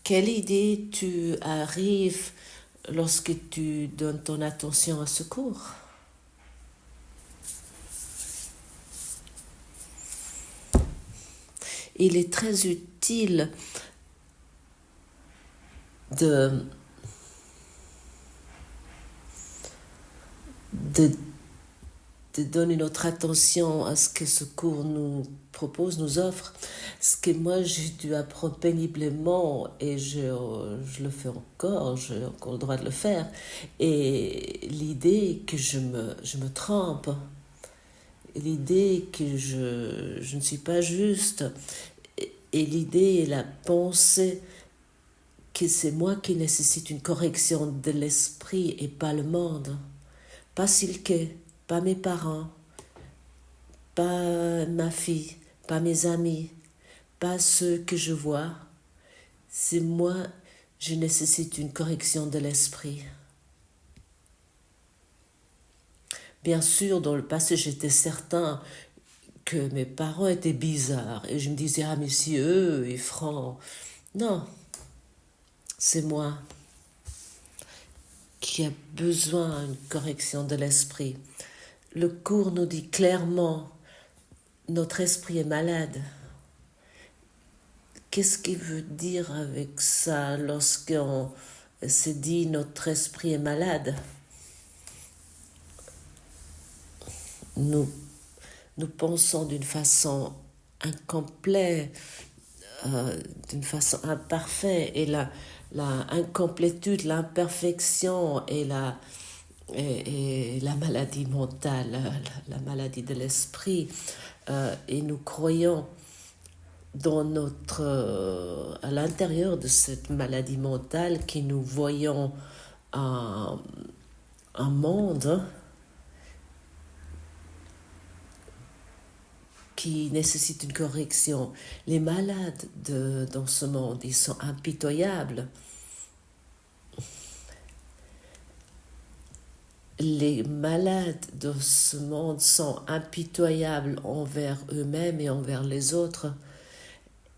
quelle idée tu arrives lorsque tu donnes ton attention à ce cours? Il est très utile de, de, de donner notre attention à ce que ce cours nous propose, nous offre. Ce que moi j'ai dû apprendre péniblement et je le fais encore, j'ai encore le droit de le faire. Et l'idée que je me trompe, l'idée que je ne suis pas juste, et l'idée et la pensée que c'est moi qui nécessite une correction de l'esprit et pas le monde. Pas Silke, pas mes parents, pas ma fille, pas mes amis, pas ceux que je vois. C'est moi, je nécessite une correction de l'esprit. Bien sûr, dans le passé, j'étais certain que mes parents étaient bizarres. Et je me disais, ah mais si eux, ils feront... Non, c'est moi qui a besoin d'une correction de l'esprit. Le cours nous dit clairement, notre esprit est malade. Qu'est-ce qu'il veut dire avec ça lorsqu'on se dit notre esprit est malade? Nous pensons d'une façon incomplète, d'une façon imparfaite, et la incomplétude, l'imperfection et la maladie mentale, la maladie de l'esprit, et nous croyons dans à l'intérieur de cette maladie mentale que nous voyons un monde qui nécessite une correction. Les malades dans ce monde, ils sont impitoyables. Les malades de ce monde sont impitoyables envers eux-mêmes et envers les autres.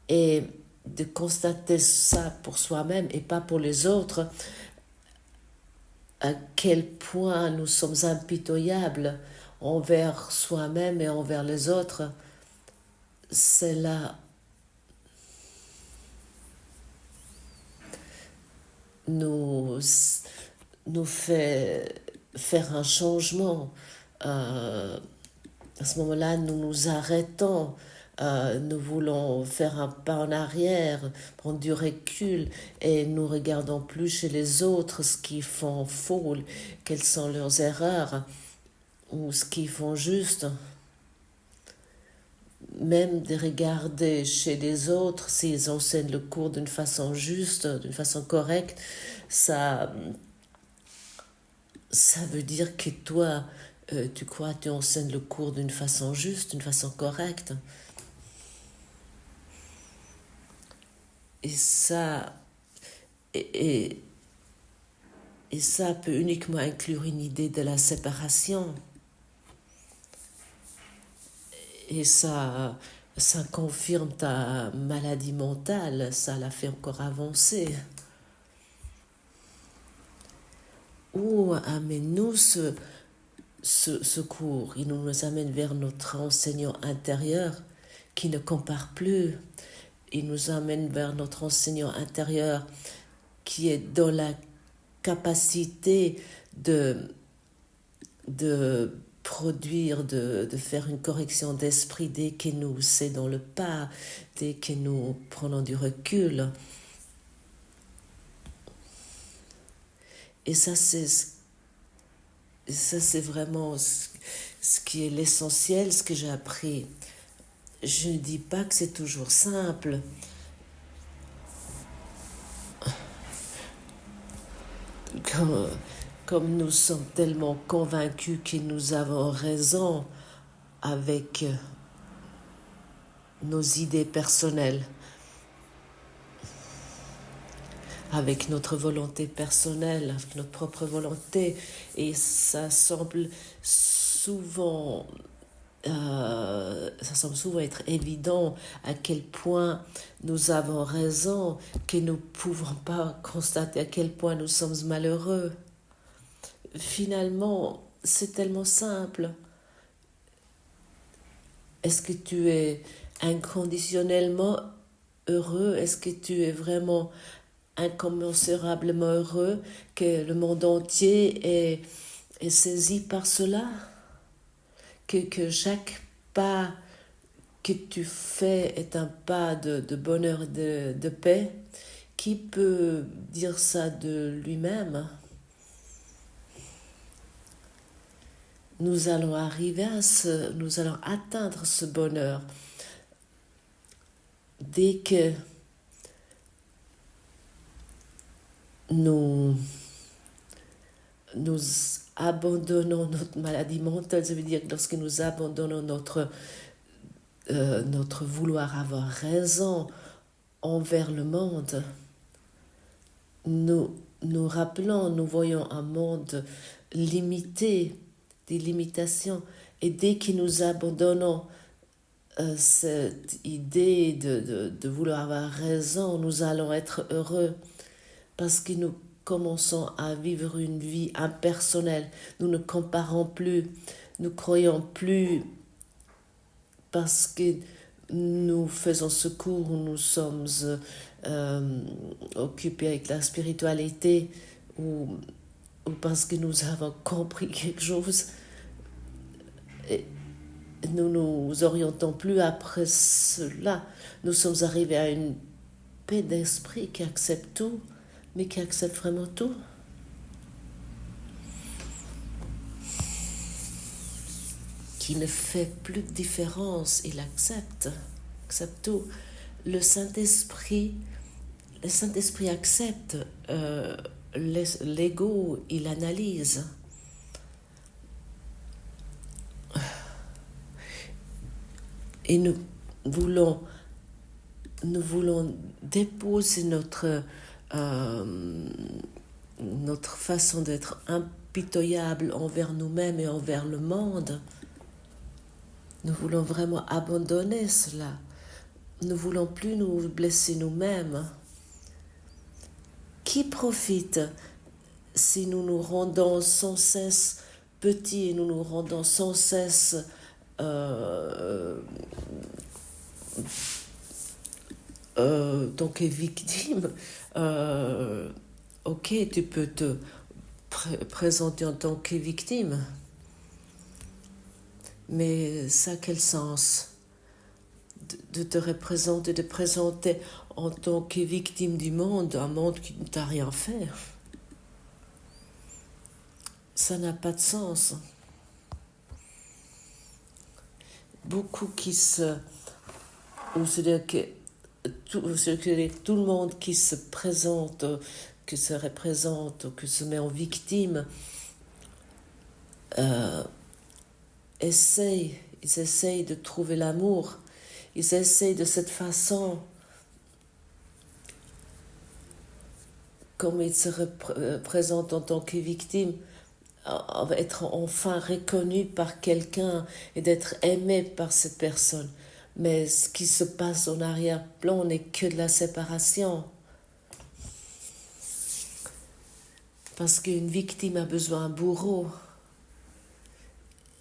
Et de constater ça pour soi-même et pas pour les autres, à quel point nous sommes impitoyables envers soi-même et envers les autres, cela nous fait faire un changement. À ce moment-là, nous nous arrêtons, nous voulons faire un pas en arrière, prendre du recul, et nous regardons plus chez les autres ce qu'ils font faux, quelles sont leurs erreurs, ou ce qu'ils font juste. Même de regarder chez les autres s'ils enseignent le cours d'une façon juste, d'une façon correcte, ça veut dire que toi, tu crois que tu enseignes le cours d'une façon juste, d'une façon correcte. Et ça, et ça peut uniquement inclure une idée de la séparation. Et ça confirme ta maladie mentale, ça la fait encore avancer. Où amène-nous ce cours? Il nous amène vers notre enseignant intérieur qui ne compare plus. Il nous amène vers notre enseignant intérieur qui est dans la capacité de produire, de faire une correction d'esprit dès que nous cédons le pas, dès que nous prenons du recul. Et ça, c'est vraiment ce qui est l'essentiel, ce que j'ai appris. Je ne dis pas que c'est toujours simple. Comme nous sommes tellement convaincus que nous avons raison avec nos idées personnelles, avec notre volonté personnelle, avec notre propre volonté, et ça semble souvent ça semble souvent être évident à quel point nous avons raison, que nous ne pouvons pas constater à quel point nous sommes malheureux. Finalement, c'est tellement simple. Est-ce que tu es inconditionnellement heureux? Est-ce que tu es vraiment incommensurablement heureux, que le monde entier est saisi par cela? Que chaque pas que tu fais est un pas de bonheur et de paix? Qui peut dire ça de lui-même? Nous allons nous allons atteindre ce bonheur dès que nous abandonnons notre maladie mentale. Ça veut dire que lorsque nous abandonnons notre vouloir avoir raison envers le monde, nous rappelons, nous voyons un monde limité, des limitations, et dès que nous abandonnons cette idée de vouloir avoir raison, nous allons être heureux parce que nous commençons à vivre une vie impersonnelle. Nous ne comparons plus, nous croyons plus parce que nous faisons ce cours où nous sommes occupés avec la spiritualité ou parce que nous avons compris quelque chose. Et nous nous orientons plus après cela. Nous sommes arrivés à une paix d'esprit qui accepte tout, mais qui accepte vraiment tout. Qui ne fait plus de différence, il accepte tout. Le Saint-Esprit accepte, l'ego, il analyse. Et nous voulons déposer notre façon d'être impitoyable envers nous-mêmes et envers le monde. Nous voulons vraiment abandonner cela. Nous ne voulons plus nous blesser nous-mêmes. Qui profite si nous nous rendons sans cesse petits et nous nous rendons sans cesse donc victime? Ok, tu peux te présenter en tant que victime, mais ça a quel sens de te représenter, de présenter en tant que victime du monde, un monde qui ne t'a rien fait? Ça n'a pas de sens. Beaucoup qui se... c'est-à-dire que tout le monde qui se présente, qui se représente, ou qui se met en victime, ils essayent de trouver l'amour. Ils essayent de cette façon, comme ils se représentent en tant que victime, être enfin reconnu par quelqu'un et d'être aimé par cette personne. Mais ce qui se passe en arrière-plan n'est que de la séparation. Parce qu'une victime a besoin d'un bourreau.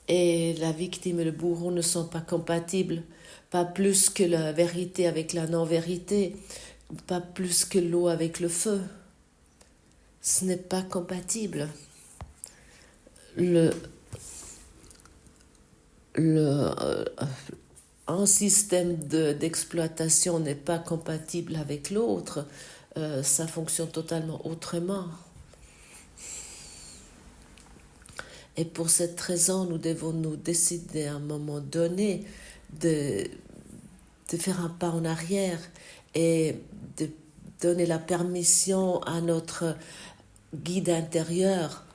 Et la victime et le bourreau ne sont pas compatibles. Pas plus que la vérité avec la non-vérité. Pas plus que l'eau avec le feu. Ce n'est pas compatible. Un système d'exploitation n'est pas compatible avec l'autre, ça fonctionne totalement autrement. Et pour cette raison, nous devons nous décider à un moment donné de faire un pas en arrière et de donner la permission à notre guide intérieur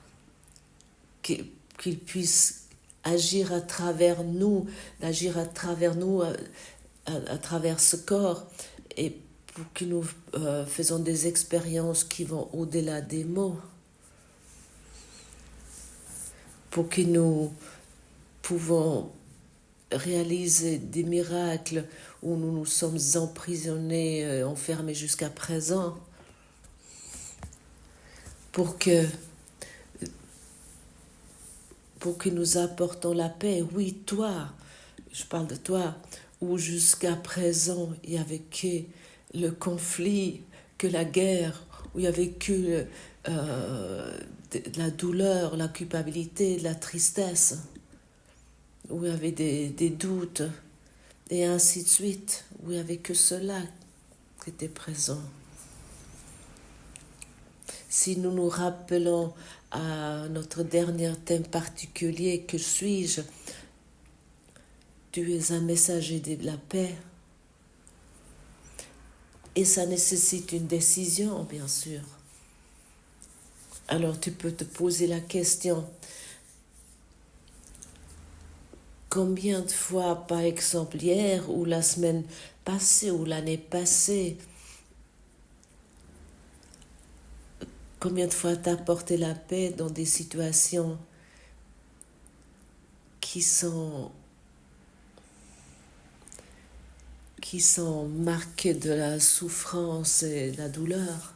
qu'il puisse agir à travers nous, à travers ce corps, et pour que nous faisons des expériences qui vont au-delà des mots, pour que nous pouvons réaliser des miracles où nous nous sommes emprisonnés, enfermés jusqu'à présent, pour que nous apportons la paix. Oui, toi, je parle de toi, où jusqu'à présent il n'y avait que le conflit, que la guerre, où il n'y avait que la douleur, la culpabilité, la tristesse, où il y avait des doutes, et ainsi de suite, où il n'y avait que cela qui était présent. Si nous nous rappelons à notre dernier thème particulier, que suis-je? Tu es un messager de la paix. Et ça nécessite une décision, bien sûr. Alors tu peux te poser la question, combien de fois, par exemple hier, ou la semaine passée, ou l'année passée, combien de fois t'as apporté la paix dans des situations qui sont marquées de la souffrance et de la douleur?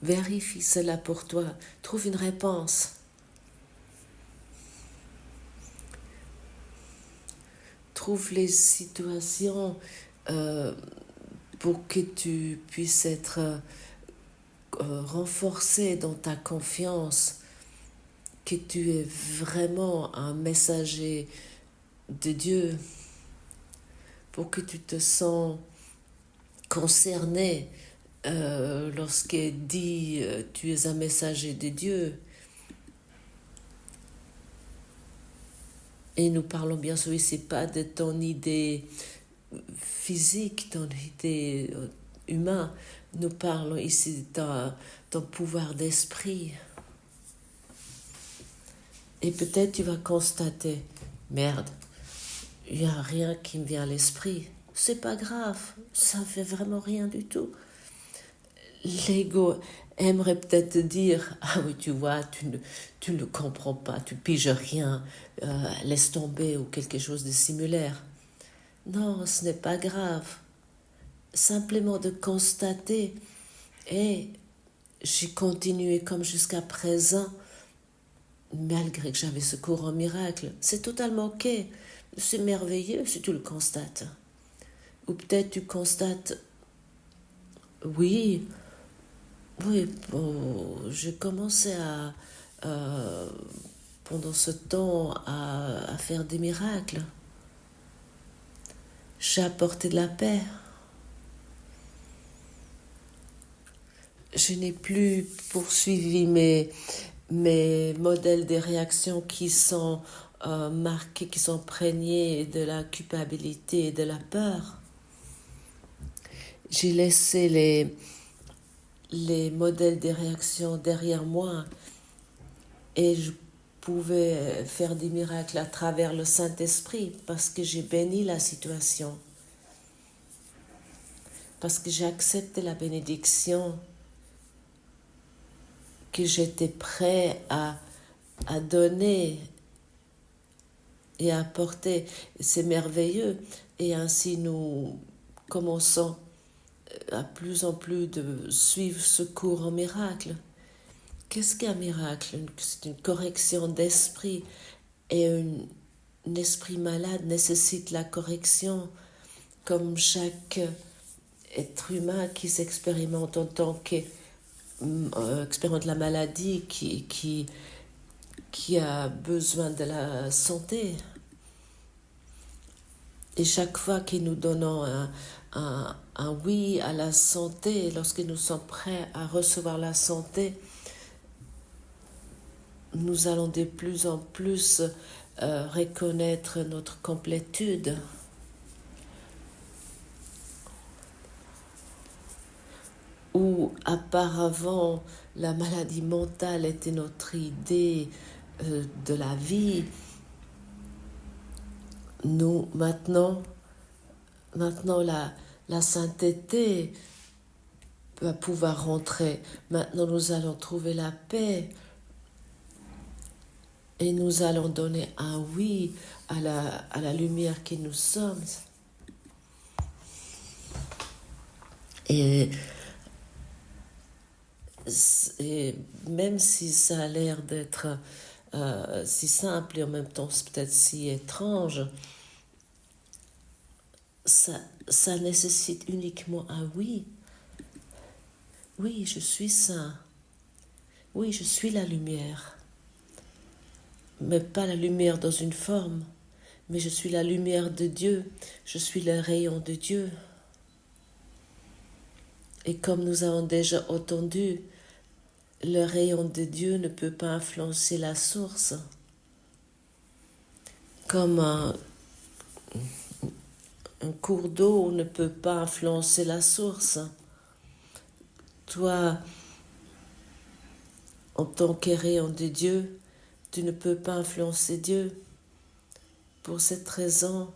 Vérifie cela pour toi. Trouve une réponse. Trouve les situations pour que tu puisses être renforcé dans ta confiance, que tu es vraiment un messager de Dieu, pour que tu te sens concerné lorsqu'il dit tu es un messager de Dieu. Et nous parlons bien sûr ici pas de ton idée physique, ton idée humaine. Nous parlons ici de ton pouvoir d'esprit. Et peut-être tu vas constater, merde, il n'y a rien qui me vient à l'esprit. C'est pas grave, ça ne fait vraiment rien du tout. L'ego aimerait peut-être te dire, ah oui, tu vois, tu ne comprends pas, tu piges rien, laisse tomber ou quelque chose de similaire. Non, ce n'est pas grave. Simplement de constater, et j'ai continué comme jusqu'à présent, malgré que j'avais ce cours en miracle. C'est totalement ok. C'est merveilleux si tu le constates. Ou peut-être tu constates, oui, bon, j'ai commencé pendant ce temps à faire des miracles. J'ai apporté de la paix. Je n'ai plus poursuivi mes modèles de réaction qui sont marqués, qui sont imprégnés de la culpabilité et de la peur. J'ai laissé les modèles de réaction derrière moi et je pouvais faire des miracles à travers le Saint-Esprit parce que j'ai béni la situation, parce que j'ai accepté la bénédiction, que j'étais prêt à donner et à apporter. C'est merveilleux. Et ainsi nous commençons à plus en plus de suivre ce cours en miracle. Qu'est-ce qu'un miracle? C'est une correction d'esprit. Et un esprit malade nécessite la correction, comme chaque être humain qui s'expérimente en tant expérimente la maladie, qui a besoin de la santé. Et chaque fois que nous donnons un oui à la santé, lorsque nous sommes prêts à recevoir la santé, nous allons de plus en plus reconnaître notre complétude. Où auparavant la maladie mentale était notre idée de la vie, nous maintenant la sainteté va pouvoir rentrer. Maintenant, nous allons trouver la paix et nous allons donner un oui à la lumière qui nous sommes. Et même si ça a l'air d'être si simple et en même temps peut-être si étrange, ça nécessite uniquement un oui. Oui, je suis saint. Oui, je suis la lumière. Mais pas la lumière dans une forme, mais je suis la lumière de Dieu. Je suis le rayon de Dieu. Et comme nous avons déjà entendu, le rayon de Dieu ne peut pas influencer la source. Comme un cours d'eau ne peut pas influencer la source. Toi, en tant que rayon de Dieu, tu ne peux pas influencer Dieu. Pour cette raison,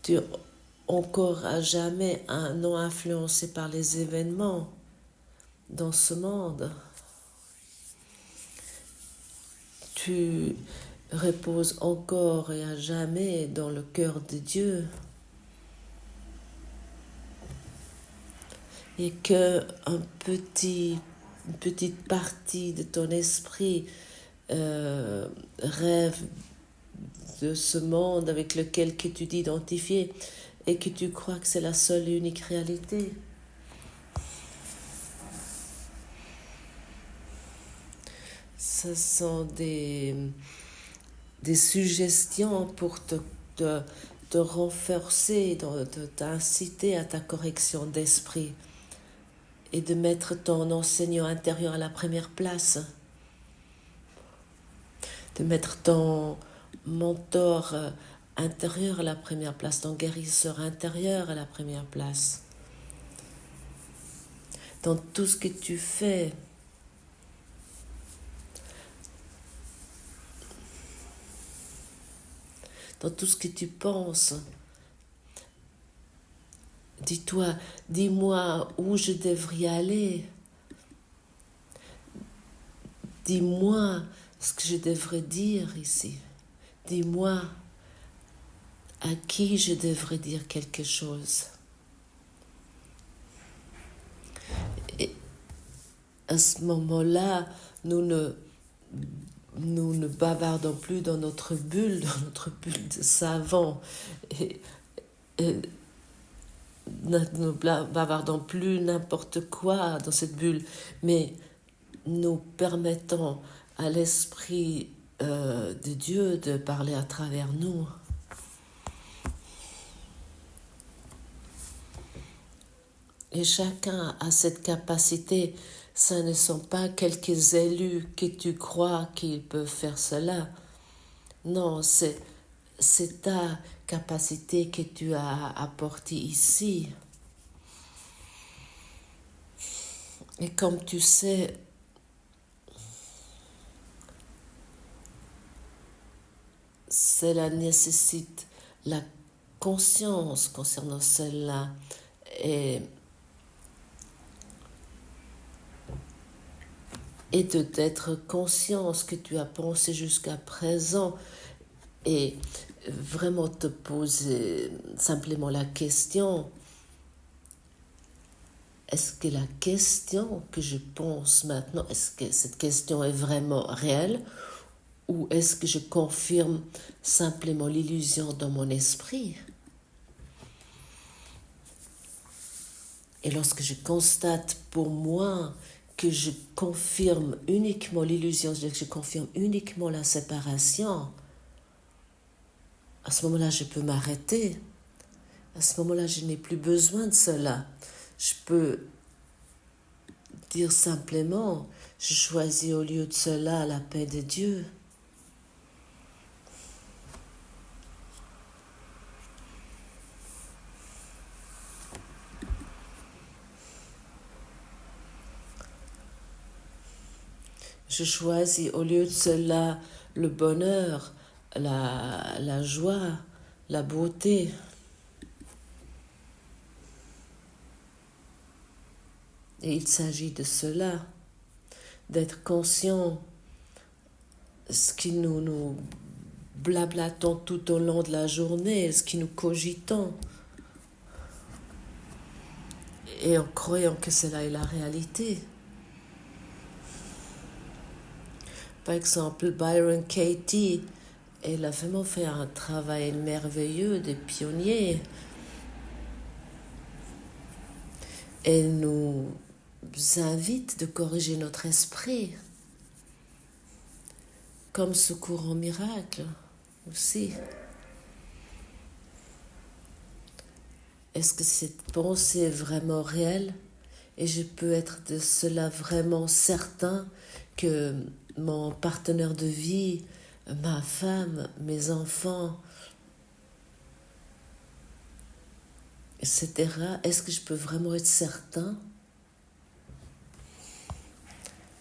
tu es encore à jamais non influencé par les événements dans ce monde. Tu reposes encore et à jamais dans le cœur de Dieu. Et que une petite partie de ton esprit rêve de ce monde avec lequel que tu t'identifies et que tu crois que c'est la seule et unique réalité. Ce sont des suggestions pour te renforcer, t'inciter à ta correction d'esprit et de mettre ton enseignant intérieur à la première place, de mettre ton mentor intérieur à la première place, ton guérisseur intérieur à la première place. Dans tout ce que tu fais, dans tout ce que tu penses, dis-moi où je devrais aller. Dis-moi ce que je devrais dire ici. Dis-moi à qui je devrais dire quelque chose. Et à ce moment-là, nous ne bavardons plus dans notre bulle de savant. Et nous bavardons plus n'importe quoi dans cette bulle, mais nous permettons à l'Esprit de Dieu de parler à travers nous. Et chacun a cette capacité. Ce ne sont pas quelques élus que tu crois qu'ils peuvent faire cela. Non, c'est ta capacité que tu as apportée ici. Et comme tu sais, cela nécessite la conscience concernant cela et d'être conscience que tu as pensé jusqu'à présent et vraiment te poser simplement la question, est-ce que la question que je pense maintenant, est-ce que cette question est vraiment réelle ou est-ce que je confirme simplement l'illusion dans mon esprit? Et lorsque je constate pour moi que je confirme uniquement l'illusion, que je confirme uniquement la séparation, à ce moment-là, je peux m'arrêter. À ce moment-là, je n'ai plus besoin de cela. Je peux dire simplement, je choisis au lieu de cela la paix de Dieu. Je choisis au lieu de cela le bonheur, la joie, la beauté. Et il s'agit de cela, d'être conscient ce qui nous blablatons tout au long de la journée, ce qui nous cogitons, et en croyant que cela est la réalité. Par exemple, Byron Katie, elle a vraiment fait un travail merveilleux de pionnier. Elle nous invite de corriger notre esprit, comme ce courant miracle aussi. Est-ce que cette pensée est vraiment réelle? Et je peux être de cela vraiment certain que mon partenaire de vie, ma femme, mes enfants, etc. Est-ce que je peux vraiment être certain?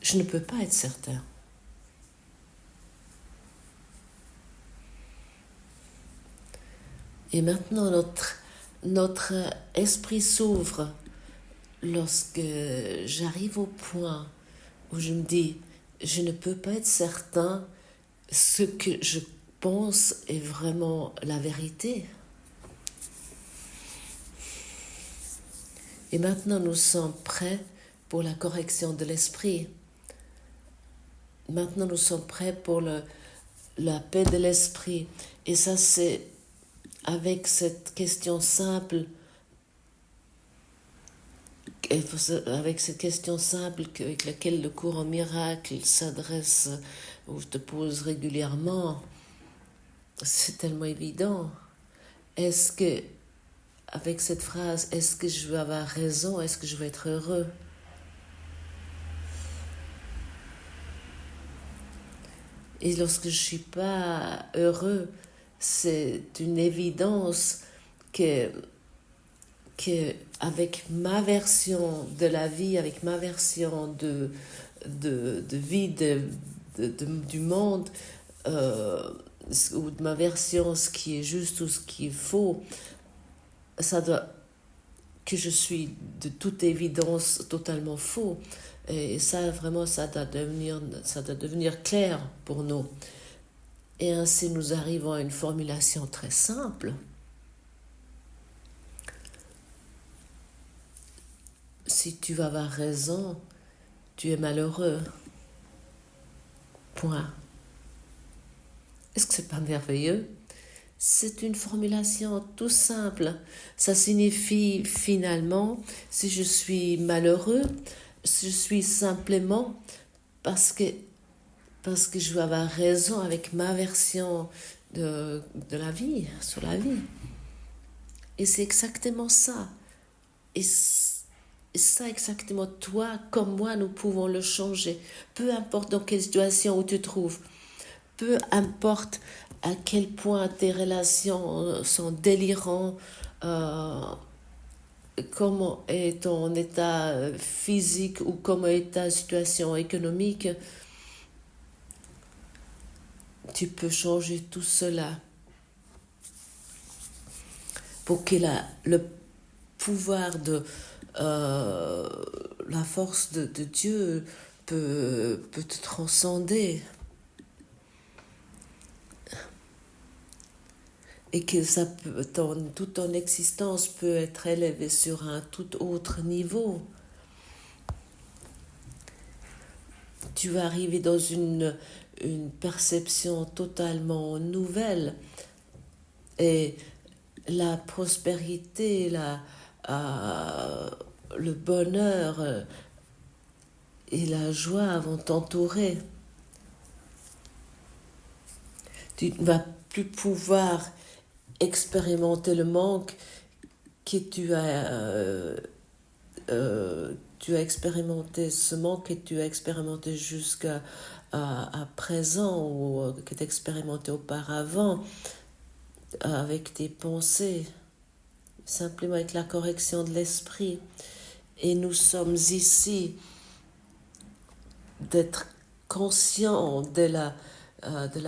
Je ne peux pas être certain. Et maintenant, notre esprit s'ouvre lorsque j'arrive au point où je me dis, je ne peux pas être certain ce que je pense est vraiment la vérité. Et maintenant, nous sommes prêts pour la correction de l'esprit. Maintenant, nous sommes prêts pour la paix de l'esprit. Et ça, c'est avec cette question simple, avec laquelle le cours en miracle s'adresse ou te pose régulièrement. C'est tellement évident. Est-ce que, avec cette phrase, est-ce que je veux avoir raison? Est-ce que je veux être heureux? Et lorsque je ne suis pas heureux, c'est une évidence que avec ma version de la vie, avec ma version de vie du monde, ou de ma version, ce qui est juste ou ce qui est faux, que je suis de toute évidence totalement faux. Et ça, vraiment, ça doit devenir clair pour nous. Et ainsi, nous arrivons à une formulation très simple. Si tu vas avoir raison, tu es malheureux. Point. Est-ce que c'est pas merveilleux? C'est une formulation tout simple. Ça signifie finalement, si je suis malheureux, je suis simplement parce que je veux avoir raison avec ma version de la vie, sur la vie. Et c'est exactement ça. Et ça exactement, toi comme moi, nous pouvons le changer. Peu importe dans quelle situation où tu te trouves. Peu importe à quel point tes relations sont délirantes, comment est ton état physique ou comment est ta situation économique, tu peux changer tout cela pour que le pouvoir de la force de Dieu peut te transcender. Et que toute ton existence peut être élevée sur un tout autre niveau. Tu vas arriver dans une perception totalement nouvelle. Et la prospérité, le bonheur et la joie vont t'entourer. Tu ne vas plus pouvoir expérimenter le manque que tu as expérimenté, ce manque que tu as expérimenté jusqu'à présent ou que tu as expérimenté auparavant avec tes pensées, simplement avec la correction de l'esprit. Et nous sommes ici d'être conscients de la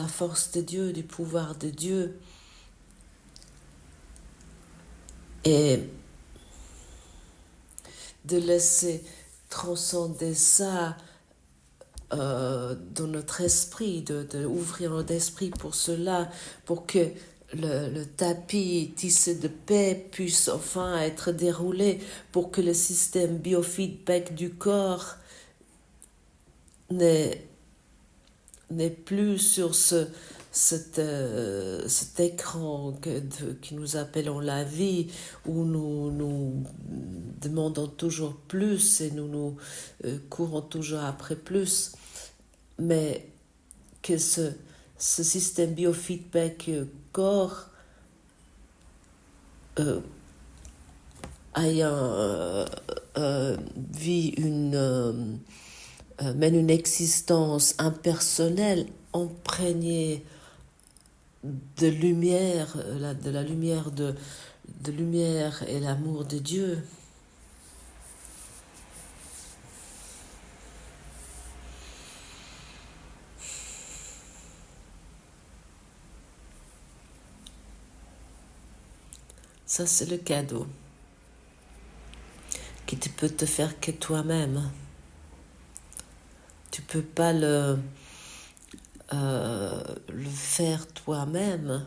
force de Dieu, du pouvoir de Dieu. Et de laisser transcender ça dans notre esprit, de ouvrir notre esprit pour cela, pour que le tapis tissé de paix puisse enfin être déroulé, pour que le système biofeedback du corps n'est plus sur cet écran que nous appelons la vie, où nous demandons toujours plus et nous courons toujours après plus, mais que ce système biofeedback corps mène une existence impersonnelle, imprégnée de lumière, de la lumière de lumière et l'amour de Dieu. Ça, c'est le cadeau qui tu peux te faire que toi-même. Tu peux pas le faire toi-même,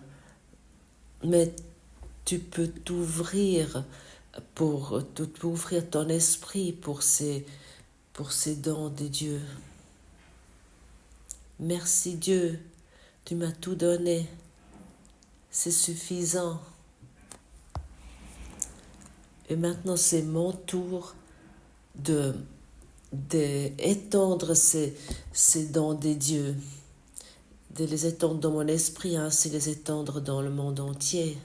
mais tu peux t'ouvrir pour ouvrir ton esprit pour ces dons de Dieu. Merci Dieu, tu m'as tout donné, c'est suffisant. Et maintenant c'est mon tour d'étendre ces dons des dieux, de les étendre dans mon esprit, ainsi les étendre dans le monde entier.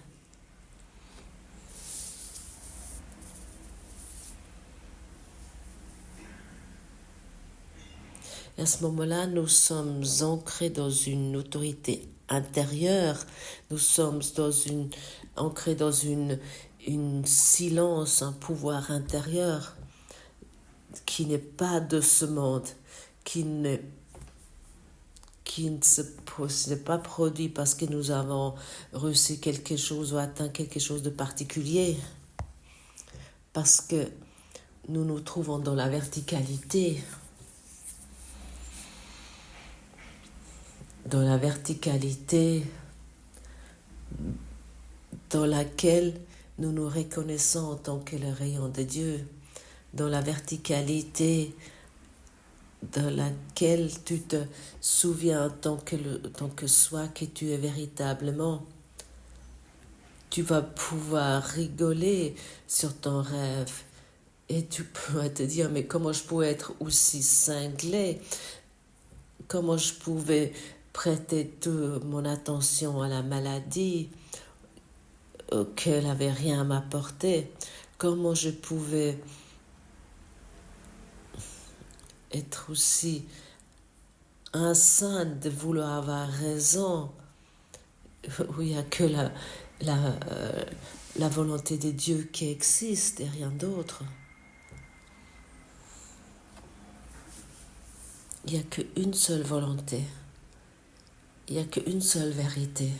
Et à ce moment-là, nous sommes ancrés dans une autorité intérieure, nous sommes ancrés dans une silence, un pouvoir intérieur qui n'est pas de ce monde, qui ne n'est pas produit parce que nous avons reçu quelque chose ou atteint quelque chose de particulier, parce que nous nous trouvons dans la verticalité, dans laquelle nous nous reconnaissons en tant que le rayon de Dieu, dans la verticalité dans laquelle tu te souviens en tant que soi que tu es véritablement. Tu vas pouvoir rigoler sur ton rêve et tu pourras te dire mais comment je pouvais être aussi cinglé, comment je pouvais prêter toute mon attention à la maladie qu'elle n'avait rien à m'apporter, comment je pouvais être aussi insane de vouloir avoir raison, où il n'y a que la volonté de Dieu qui existe et rien d'autre. Il n'y a qu'une seule volonté, il n'y a qu'une seule vérité.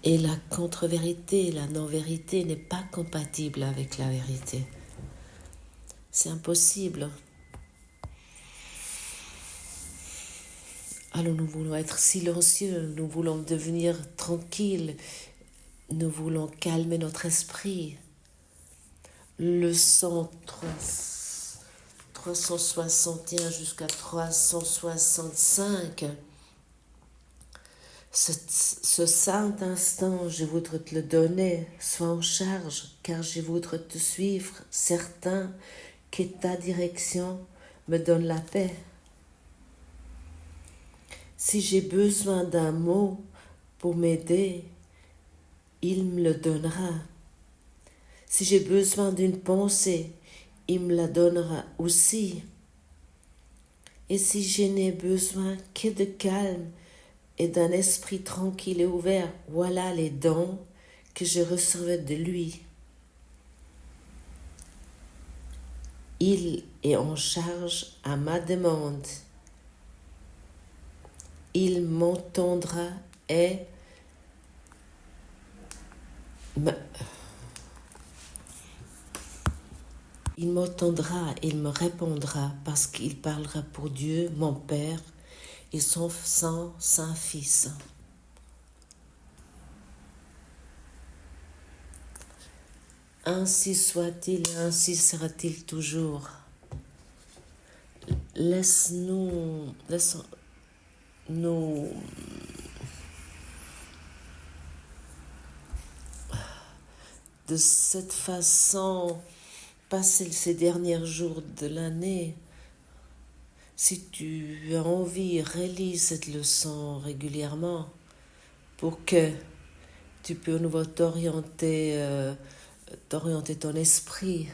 Et la contre-vérité, la non-vérité n'est pas compatible avec la vérité. C'est impossible. Alors nous voulons être silencieux, nous voulons devenir tranquilles, nous voulons calmer notre esprit. Le 361 jusqu'à 365, ce saint instant, je voudrais te le donner, sois en charge, car je voudrais te suivre, certain que ta direction me donne la paix. Si j'ai besoin d'un mot pour m'aider, il me le donnera. Si j'ai besoin d'une pensée, il me la donnera aussi. Et si je n'ai besoin que de calme et d'un esprit tranquille et ouvert, voilà les dons que je recevais de lui. Il est en charge à ma demande. Il m'entendra et Il m'entendra, il me répondra, parce qu'il parlera pour Dieu, mon Père, et son saint Fils. Ainsi soit-il et ainsi sera-t-il toujours. Laisse-nous de cette façon passer ces derniers jours de l'année. Si tu as envie, relis cette leçon régulièrement pour que tu peux à nouveau t'orienter ton esprit,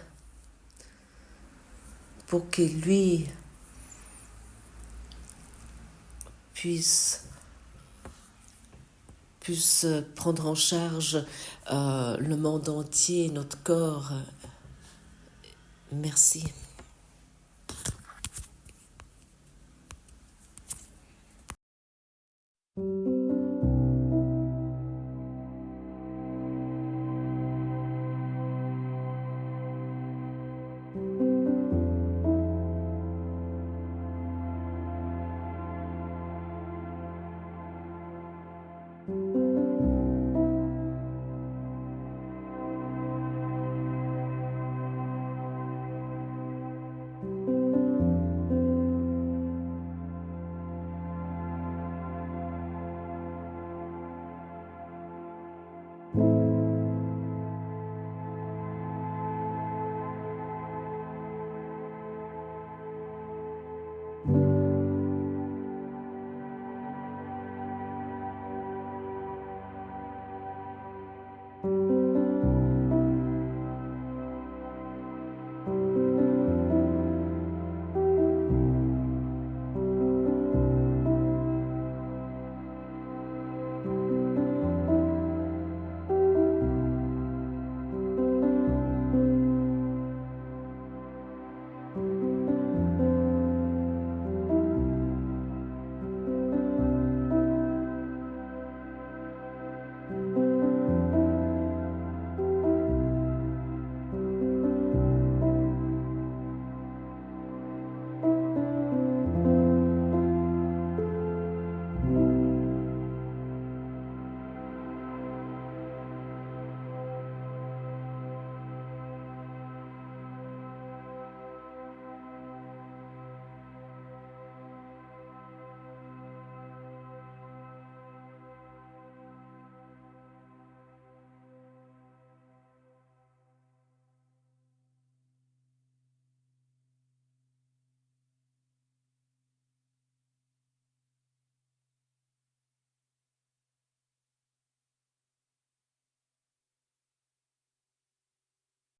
pour que lui puisse prendre en charge le monde entier, notre corps. Merci.